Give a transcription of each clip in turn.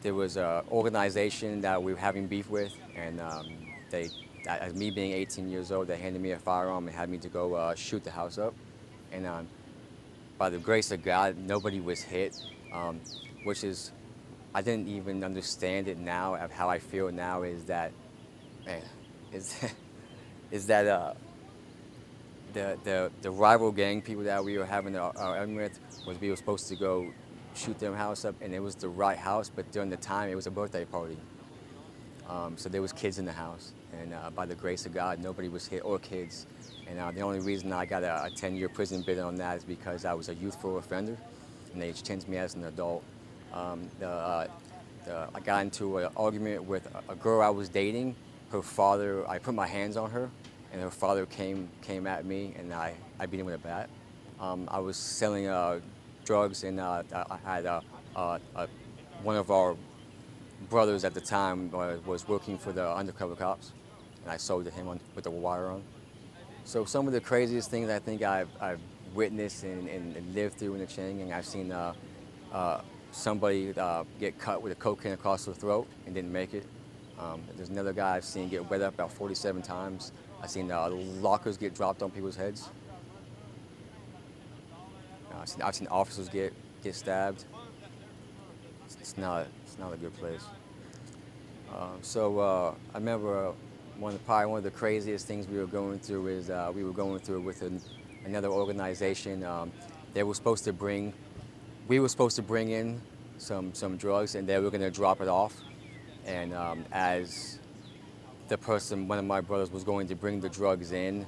there was an organization that we were having beef with, and as me being 18 years old, they handed me a firearm and had me to go shoot the house up. And by the grace of God, nobody was hit, which is, I didn't even understand it now. Of how I feel now is that, man, is is that the rival gang people that we were having our end with was we were supposed to go shoot their house up, and it was the right house, but during the time it was a birthday party. So there was kids in the house, and by the grace of God, nobody was hit or kids. And the only reason I got a 10-year prison bid on that is because I was a youthful offender, and they changed me as an adult. I got into an argument with a girl I was dating. Her father, I put my hands on her, and her father came at me, and I beat him with a bat. I was selling drugs, and I had one of our brothers at the time was working for the undercover cops, and I sold to him with a wire on. So some of the craziest things I think I've witnessed and lived through in the chain gang, I've seen somebody get cut with a cocaine across the throat and didn't make it. There's another guy I've seen get wet up about 47 times. I've seen lockers get dropped on people's heads. I've seen officers get stabbed. It's not a good place. So I remember probably one of the craziest things we were going through is we were going through with another organization. We were supposed to bring in some drugs, and they were going to drop it off. And as one of my brothers was going to bring the drugs in,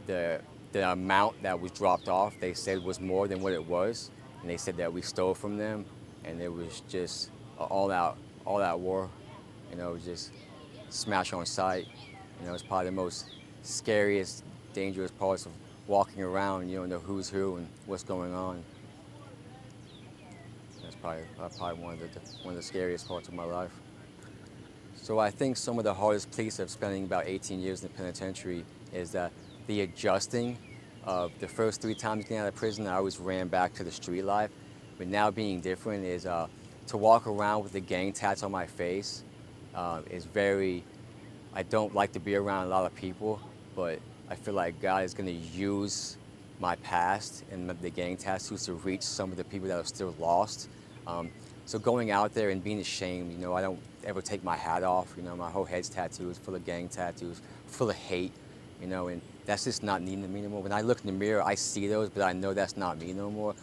the amount that was dropped off, they said was more than what it was, and they said that we stole from them, and it was just all out war. Just smash on sight. It's probably the most scariest, dangerous parts of walking around. You don't know who's who and what's going on. That's probably one of the scariest parts of my life. So I think some of the hardest piece of spending about 18 years in the penitentiary is that the adjusting of the first 3 times getting out of prison, I always ran back to the street life. But now being different is to walk around with the gang tats on my face is very, I don't like to be around a lot of people, but I feel like God is going to use my past and the gang tattoos to reach some of the people that are still lost. So going out there and being ashamed, I don't ever take my hat off. My whole head's tattooed, full of gang tattoos, full of hate, and that's just not me anymore. When I look in the mirror, I see those, but I know that's not me no more.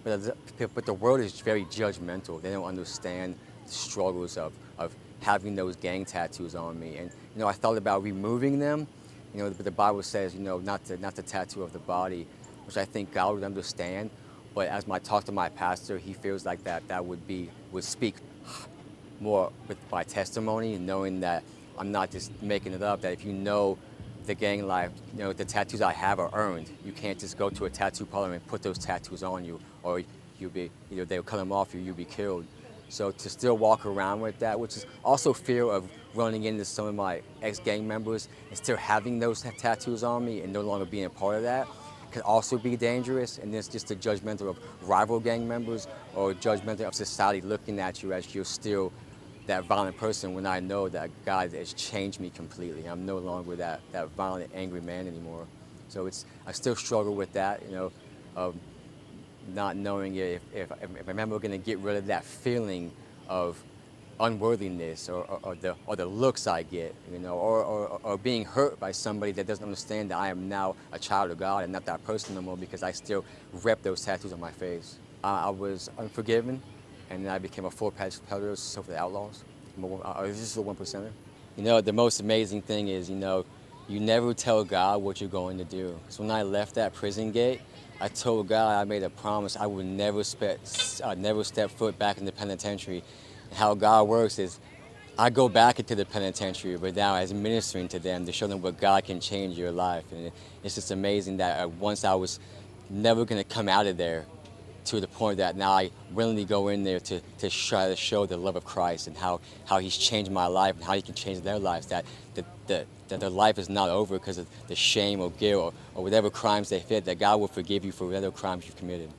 But the world is very judgmental. They don't understand the struggles of having those gang tattoos on me. And I thought about removing them, but the Bible says, not the tattoo of the body, which I think God would understand. But as I talk to my pastor, he feels like that would speak more with my testimony, and knowing that I'm not just making it up, that if the gang life, the tattoos I have are earned. You can't just go to a tattoo parlor and put those tattoos on you, or they'll cut them off you, you'll be killed. So to still walk around with that, which is also fear of running into some of my ex-gang members and still having those tattoos on me and no longer being a part of that, could also be dangerous. And it's just the judgmental of rival gang members or judgmental of society looking at you as you're still that violent person, when I know that God has changed me completely. I'm no longer that violent, angry man anymore. So I still struggle with that, of not knowing if I'm ever going to get rid of that feeling of unworthiness or the looks I get, or being hurt by somebody that doesn't understand that I am now a child of God and not that person no more, because I still rep those tattoos on my face. I was unforgiven, and then I became a full-patch peddler, so for the outlaws. This is a 1%er. The most amazing thing is, you never tell God what you're going to do. Because when I left that prison gate, I told God, I made a promise I would never step foot back in the penitentiary. And how God works is, I go back into the penitentiary, but now as ministering to them to show them what God can change your life. And it's just amazing that once I was never going to come out of there, to the point that now I willingly go in there to try to show the love of Christ and how he's changed my life and how he can change their lives, that their life is not over because of the shame or guilt or whatever crimes they fit, that God will forgive you for whatever crimes you've committed.